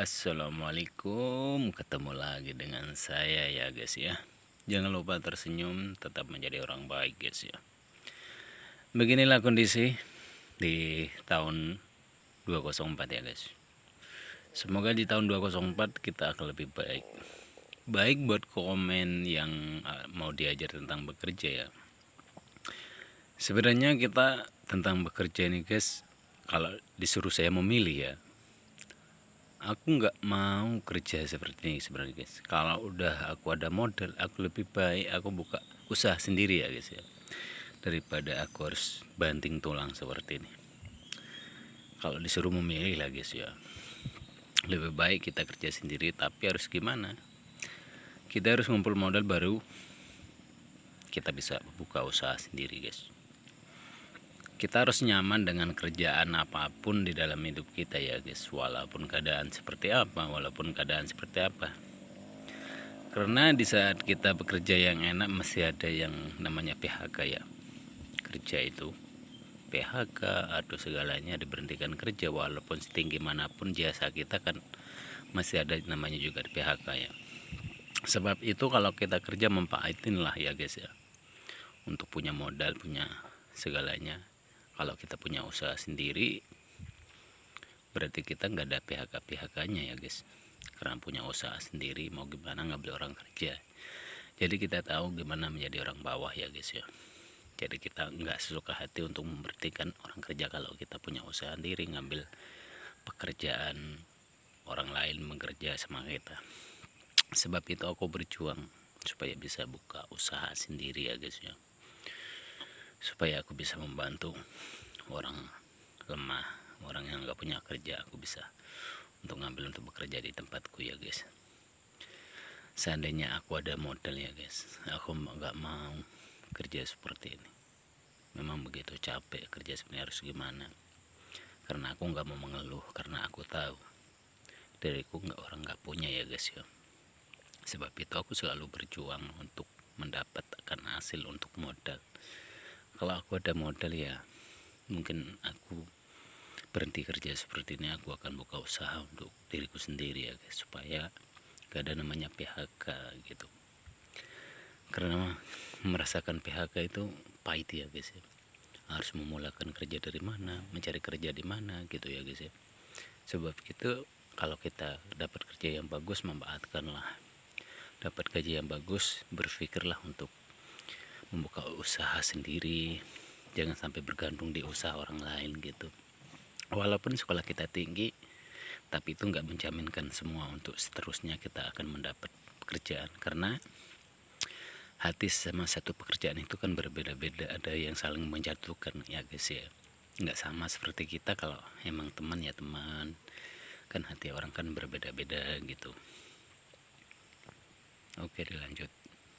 Assalamualaikum, ketemu lagi dengan saya ya guys ya. Jangan lupa tersenyum, tetap menjadi orang baik guys ya. Beginilah kondisi di tahun 2004 ya guys. Semoga di tahun 2004 kita akan lebih baik. Baik buat komen yang mau diajar tentang bekerja ya. Sebenarnya kita tentang bekerja ini guys, kalau disuruh saya memilih ya, aku nggak mau kerja seperti ini sebenarnya guys. Kalau udah aku ada modal, aku lebih baik aku buka usaha sendiri ya guys ya, daripada aku harus banting tulang seperti ini. Kalau disuruh memilih lah guys ya, lebih baik kita kerja sendiri. Tapi harus gimana, kita harus ngumpul modal baru kita bisa buka usaha sendiri guys. Kita harus nyaman dengan kerjaan apapun di dalam hidup kita ya guys, walaupun keadaan seperti apa. Karena di saat kita bekerja yang enak masih ada yang namanya PHK ya. Kerja itu PHK atau segalanya diberhentikan kerja, walaupun setinggi manapun jasa kita kan masih ada namanya juga di PHK ya. Sebab itu kalau kita kerja mempahatin lah ya guys ya, untuk punya modal, punya segalanya. Kalau kita punya usaha sendiri berarti kita nggak ada PHK-nya ya guys, karena punya usaha sendiri mau gimana ngambil orang kerja. Jadi kita tahu gimana menjadi orang bawah ya guys ya. Jadi kita nggak sesuka hati untuk memberhentikan orang kerja kalau kita punya usaha sendiri, ngambil pekerjaan orang lain bekerja sama kita. Sebab itu aku berjuang supaya bisa buka usaha sendiri ya guys ya, supaya aku bisa membantu orang lemah, orang yang nggak punya kerja. Aku bisa untuk ngambil untuk bekerja di tempatku ya guys. Seandainya aku ada modal ya guys, aku nggak mau kerja seperti ini. Memang begitu capek kerja sebenarnya, harus gimana. Karena aku nggak mau mengeluh, karena aku tahu diriku nggak punya ya guys ya. Sebab itu aku selalu berjuang untuk mendapatkan hasil untuk modal. Kalau aku ada modal ya mungkin aku berhenti kerja seperti ini, aku akan buka usaha untuk diriku sendiri ya guys, supaya gak ada namanya PHK gitu. Karena merasakan PHK itu pahit ya guys ya. Harus memulakan kerja dari mana, mencari kerja di mana gitu ya guys ya. Sebab itu kalau kita dapat kerja yang bagus, memanfaatkanlah. Dapat gaji yang bagus, berpikirlah untuk membuka usaha sendiri. Jangan sampai bergantung di usaha orang lain gitu. Walaupun sekolah kita tinggi, tapi itu nggak menjaminkan semua untuk seterusnya kita akan mendapat pekerjaan. Karena hati sama satu pekerjaan itu kan berbeda-beda, ada yang saling menjatuhkan ya guys ya. Nggak sama seperti kita kalau emang teman ya teman, kan hati orang kan berbeda-beda gitu. Oke, dilanjut.